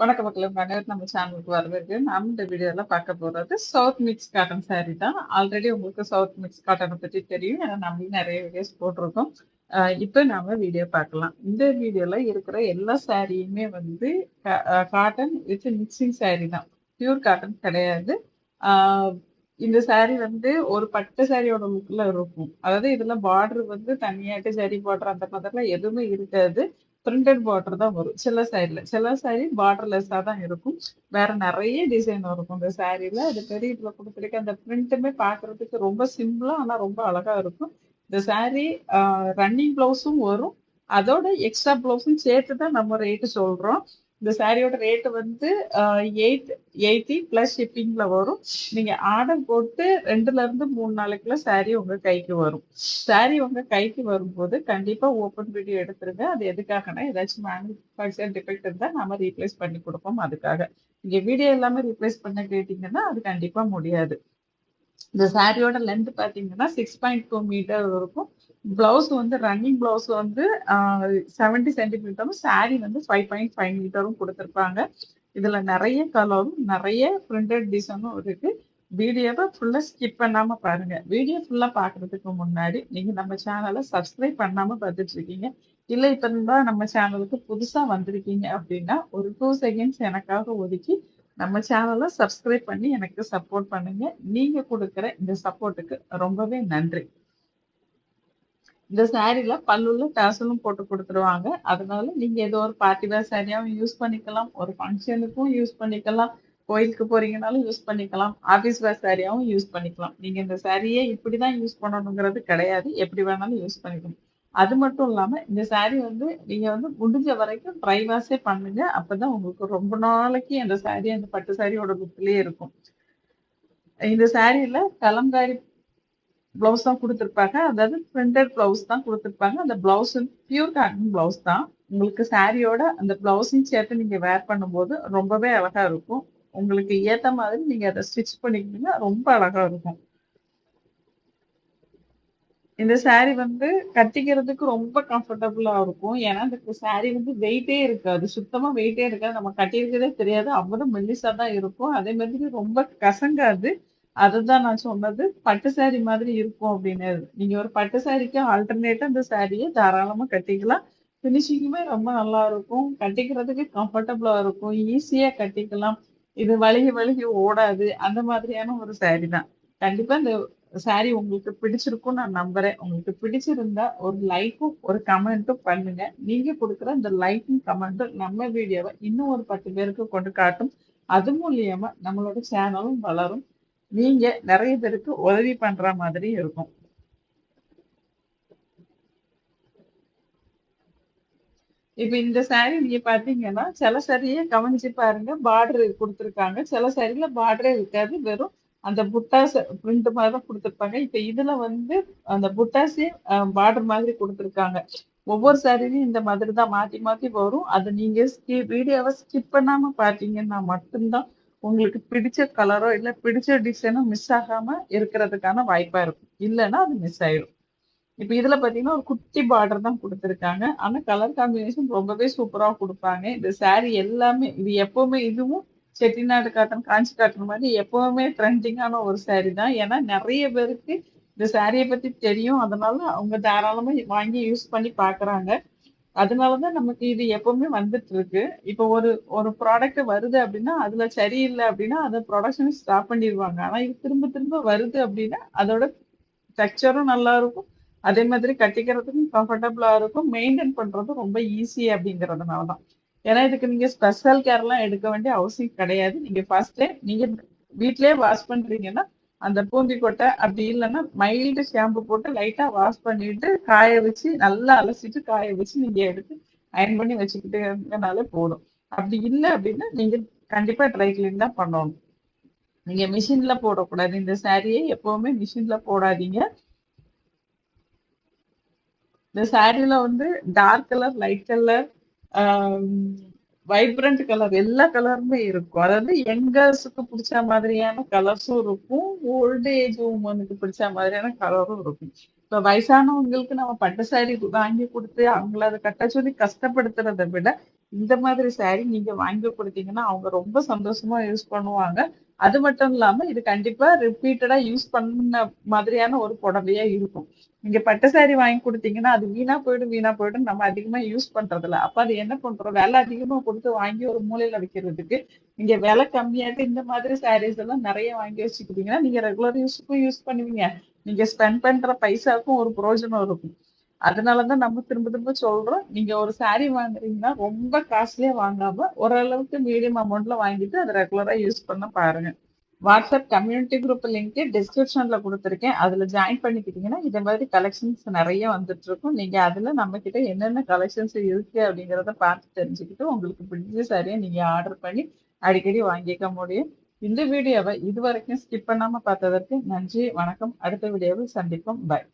வணக்க மக்களே! அனைவரும் நம்ம சேனலுக்கு வரவேற்கிறேன். நம்ம இந்த வீடியோல பார்க்க போறது சவுத் மிக்ஸ் காட்டன் சாரி தான். ஆல்ரெடி உங்களுக்கு சவுத் மிக்ஸ் காட்டன பத்தி தெரியும். ஏன்னா நம்மளும் நெறைய வீடியோஸ் போட்டிருக்கோம். இப்ப நாம வீடியோ பார்க்கலாம். இந்த வீடியோல இருக்கிற எல்லா சாரியுமே வந்து காட்டன் வித் மிக்சிங் சாரி தான். பியூர் காட்டன் கிடையாது. அ இந்த சாரி வந்து ஒரு பட்டு சாரியோட லுக்ல இருக்கும். அதாவது இதுல பார்டர் வந்து தனியாட்டு ஜரி பார்டர் அந்த மாதிரிலாம் எதுவுமே இருக்காது. பிரிண்டட் பார்டர் தான் வரும். சில சாரில. சில சாரி பார்டர்லெஸ்ஸா தான் இருக்கும். வேற நெறைய டிசைன் இருக்கும் இந்த சாரில. அது பெரிய இதுல குடுத்துருக்க அந்த பிரிண்ட்டுமே பார்க்கறதுக்கு ரொம்ப சிம்பிளா, ஆனா ரொம்ப அழகா இருக்கும். இந்த சாரி ரன்னிங் ப்ளவுஸும் வரும். அதோட எக்ஸ்ட்ரா ப்ளவுஸும் சேர்த்து தான் நம்ம ரேட்டு சொல்றோம். இந்த சாரியோட ரேட் வந்து 880 பிளஸ் ஷிப்பிங்ல வரும். நீங்க ஆர்டர் போட்டு 2ல இருந்து 3 நாளைக்குள்ள சாரி உங்க கைக்கு வரும். சாரி உங்க கைக்கு வரும்போது கண்டிப்பா ஓப்பன் வீடியோ எடுத்துருங்க. அது எதுக்காகன்னா, ஏதாச்சும் மேனுஃபேக்சர் டிஃபெக்ட் இருந்தா நாம ரீப்ளேஸ் பண்ணி குடுப்போம் அதுக்காக. நீங்க வீடியோ இல்லாம ரீப்ளேஸ் பண்ண கேட்டீங்கன்னா, அது கண்டிப்பா முடியாது. இந்த சாரியோட லென்த் பார்த்தீங்கன்னா 6.2 மீட்டர் இருக்கும். பிளவுஸ் வந்து ரன்னிங் பிளவுஸ் வந்து 70 சென்டிமீட்டரும், சாரி வந்து 5.5 மீட்டரும் குடுத்துருப்பாங்க. இதுல நெறைய கலரும், நெறைய பிரிண்டட் டிசைனும் இருக்கு. வீடியோவ ஃபுல்லா ஸ்கிப் பண்ணாம பாருங்க. வீடியோ ஃபுல்லா பார்க்கறதுக்கு முன்னாடி, நீங்க நம்ம சேனல சப்ஸ்கிரைப் பண்ணாம பார்த்துட்டு இருக்கீங்க. இல்ல இப்ப தான் நம்ம சேனலுக்கு புதுசா வந்திருக்கீங்க அப்படின்னா, ஒரு 2 செகண்ட்ஸ் எனக்காக ஒதுக்கி நம்ம சேனல சப்ஸ்கிரைப் பண்ணி எனக்கு சப்போர்ட் பண்ணுங்க. நீங்க குடுக்குற இந்த சப்போர்ட்டுக்கு ரொம்பவே நன்றி. இந்த சாரீல பல்லுல டாசலும் போட்டு குடுத்துருவாங்க. அதனால நீங்க ஏதோ ஒரு பார்ட்டி வேர் சாரியாவும் யூஸ் பண்ணிக்கலாம். ஒரு ஃபங்ஷனுக்கும் யூஸ் பண்ணிக்கலாம். கோயிலுக்கு போறீங்கனாலும் யூஸ் பண்ணிக்கலாம். ஆஃபீஸ் வேர் சாரியாவும் யூஸ் பண்ணிக்கலாம். நீங்க இந்த சாரிய இப்படிதான் யூஸ் பண்ணணுங்கிறது கிடையாது. எப்படி வேணாலும் யூஸ் பண்ணிக்கலாம். அது மட்டும் இல்லாம இந்த சாரி வந்து நீங்க வந்து முடிஞ்ச வரைக்கும் ட்ரை வாஷே பண்ணுங்க. அப்பதான் உங்களுக்கு ரொம்ப நாளைக்கு அந்த சாரி அந்த பட்டு சாரியோட லுக்லயே இருக்கும். இந்த சாரில கலம்காரி ப்ளவுஸ் தான் குடுத்துருப்பாங்க. அதாவது பிரிண்டட் ப்ளவுஸ் தான் குடுத்துருப்பாங்க. அந்த ப்ளவுஸ் வந்து பியூர் காட்டன் ப்ளவுஸ் தான். உங்களுக்கு சாரியோட அந்த ப்ளவுஸையும் சேர்த்து நீங்க வேர் பண்ணும்போது ரொம்பவே அழகா இருக்கும். உங்களுக்கு ஏத்த மாதிரி நீங்க அத ஸ்டிச் பண்ணிக்கிட்டீங்கன்னா ரொம்ப அழகா இருக்கும். இந்த சாரி வந்து கட்டிக்கிறதுக்கு ரொம்ப கம்ஃபர்டபுளா இருக்கும். ஏன்னா, இந்த சாரி வந்து வெயிட்டே இருக்காது. சுத்தமா வெயிட்டே இருக்காது. நம்ம கட்டியிருக்கிறதே தெரியாது. அவ்வளவு மெல்லிசா தான் இருக்கும். அதே மாதிரி ரொம்ப கசங்காது. அதுதான் நான் சொன்னது. பட்டு சாரி மாதிரி இருக்கும் அப்படின்னு. நீங்க ஒரு பட்டு சாரிக்கு ஆல்டர்னேட்டா இந்த சாரிய தாராளமா கட்டிக்கலாம். ஃபினிஷிங்குமே ரொம்ப நல்லா இருக்கும். கட்டிக்கிறதுக்கு கம்ஃபர்டபுளா இருக்கும். ஈஸியா கட்டிக்கலாம். இது வழுகி வழுகி ஓடாது. அந்த மாதிரியான ஒரு சாரி தான். கண்டிப்பா இந்த சாரி உங்களுக்கு பிடிச்சிருக்கும்னு நான் நம்புறேன். உங்களுக்கு பிடிச்சிருந்தா ஒரு லைக்கும், ஒரு கமெண்ட்டும் பண்ணுங்க. நீங்க குடுக்குற இந்த லைக்கும், கமெண்ட்டும் நம்ம வீடியோவ இன்னும் ஒரு 10 பேருக்கு கொண்டு காட்டும். அது மூலியமா நம்மளோட சேனலும் வளரும். நீங்க நெறைய பேருக்கு உதவி பண்ற மாதிரி இருக்கும். இப்ப இந்த சாரி நீங்க பார்த்தீங்கன்னா, சில சாரிய கவனிச்சு பாருங்க. பார்டர் குடுத்துருக்காங்க. சில சாரில பார்டரே இருக்காது. வெறும் அந்த புட்டாஸ் பிரிண்ட் மாரி தான் குடுத்துருப்பாங்க. இப்ப இதுல வந்து அந்த புட்டாஸே பார்டர் மாதிரி குடுத்துருக்காங்க. ஒவ்வொரு சாரிலயும் இந்த மாதிரி தான் மாத்தி மாத்தி வரும். அத நீங்க வீடியோவ ஸ்கிப் பண்ணாம பார்த்தீங்கன்னா மட்டும் தான் உங்களுக்கு பிடிச்ச கலரோ, இல்ல பிடிச்ச டிசைனோ மிஸ் ஆகாம இருக்கிறதுக்கான வாய்ப்பா இருக்கும். இல்லன்னா அது மிஸ் ஆயிரும். இப்ப இதுல பாத்தீங்கன்னா, ஒரு குட்டி பார்டர் தான் குடுத்துருக்காங்க. ஆனா கலர் காம்பினேஷன் ரொம்பவே சூப்பரா குடுப்பாங்க. இந்த சாரி எல்லாமே இது எப்பவுமே இதுவும் செட்டிநாடு காட்டன், காஞ்சி காட்டன் மாரி எப்பவுமே ட்ரெண்டிங்கான ஒரு சாரி தான். ஏன்னா நெறைய பேருக்கு இந்த சாரிய பத்தி தெரியும். அதனால அவங்க தாராளமா வாங்கி யூஸ் பண்ணி பாக்குறாங்க. அதனால தான் நமக்கு இது எப்பவுமே வந்துட்டு இருக்கு. இப்போ ஒரு ஒரு ப்ராடக்ட் வருது அப்டின்னா, அதுல சரியில்ல அப்டின்னா, அத புரொடக்ஷன ஸ்டாப் பண்ணிருவாங்க. ஆனா இது திரும்ப திரும்ப வருது அப்டின்னா, அதோட ஸ்ட்ரக்சரும் நல்லா இருக்கும். அதே மாதிரி கட்டிக்கிறதுக்கும் கம்ஃபர்டபுளா இருக்கும். மெயின்டெயின் பண்றதும் ரொம்ப ஈஸி அப்படிங்கிறதுனால தான். ஏன்னா இதுக்கு நீங்க ஸ்பெஷல் கேர்லாம் எடுக்க வேண்டிய அவசியம் கிடையாது. நீங்க ஃபர்ஸ்ட் டைம் நீங்க வீட்லயே வாஷ் பண்றீங்கன்னா, அந்த பூந்தி கொட்டை அப்படி இல்லன்னா மைல்டு ஷாம்பு போட்டு லைட்டா வாஷ் பண்ணிட்டு, காய வச்சு நல்லா அலசிட்டு காய வச்சு நீங்க எடுத்து அயர்ன் பண்ணி வச்சுக்கிட்டீங்கனாலே போதும். அப்படி இல்ல அப்படின்னா, நீங்க கண்டிப்பா ட்ரை கிளீன் தான் பண்ணணும். நீங்க மிஷின்ல போடக்கூடாது. இந்த சாரியை எப்பவுமே மிஷின்ல போடாதீங்க. இந்த சாரீல வந்து dark colour, light colour, vibrant colour எல்லா கலருமே இருக்கும். அதாவது யங்கர்ஸுக்கு பிடிச்ச மாதிரியான கலர்ஸும் இருக்கும். ஓல்டு ஏஜ் உமனுக்கு பிடிச்ச மாதிரியான கலரும் இருக்கும். இப்ப வயசானவங்களுக்கு நம்ம பட்டு சாரி வாங்கி கொடுத்து அவங்கள அதை கட்ட சொல்லி கஷ்டப்படுத்துறதை விட இந்த மாதிரி சாரி நீங்க வாங்கி கொடுத்தீங்கன்னா அவங்க ரொம்ப சந்தோஷமா யூஸ் பண்ணுவாங்க. அது மட்டும் இல்லாம இது கண்டிப்பா ரிப்பீட்டடா யூஸ் பண்ண மாதிரியான ஒரு புடவையா இருக்கும். நீங்க பட்டு சாரி வாங்கி குடுத்தீங்கன்னா, அது வீணா போயிடும். நம்ம அதிகமா யூஸ் பண்றதில்ல. அப்ப அது என்ன பண்றோம், விலை அதிகமா குடுத்து வாங்கி ஒரு மூலையில வைக்கிறதுக்கு, நீங்க விலை கம்மியாட்டு இந்த மாதிரி சாரீஸ் எல்லாம் நெறைய வாங்கி வச்சுக்கிட்டீங்கன்னா, நீங்க ரெகுலர் யூஸ்க்கும் யூஸ் பண்ணுவீங்க. நீங்க ஸ்பெண்ட் பண்ற பைசாவுக்கும் ஒரு பிரயோஜனம் இருக்கும். அதனால தான் நம்ம திரும்ப திரும்ப சொல்றோம். நீங்க ஒரு சாரி வாங்குறீங்கன்னா, ரொம்ப காஸ்ட்லியா வாங்காம, ஓரளவுக்கு மீடியம் அமௌண்ட்ல வாங்கிட்டு அத ரெகுலரா யூஸ் பண்ண பாருங்க. வாட்ஸ்அப் கம்யூனிட்டி குரூப் லிங்க் டிஸ்கிரிப்ஷன்ல குடுத்துருக்கேன். அதுல ஜாயின் பண்ணிக்கிட்டீங்கன்னா, இத மாதிரி கலெக்ஷன்ஸ் நெறைய வந்துட்டுருக்கும். நீங்க அதுல நம்மகிட்ட என்னென்ன கலெக்ஷன்ஸ் இருக்கு அப்படிங்கிறத பார்த்து தெரிஞ்சுக்கிட்டு, உங்களுக்கு பிடிச்ச சாரிய நீங்க ஆர்டர் பண்ணி அடிக்கடி வாங்கிக்க முடியும். இந்த வீடியோவ இதுவரைக்கும் ஸ்கிப் பண்ணாம பார்த்ததற்கு நன்றி, வணக்கம். அடுத்த வீடியோவில் சந்திப்போம். பாய்.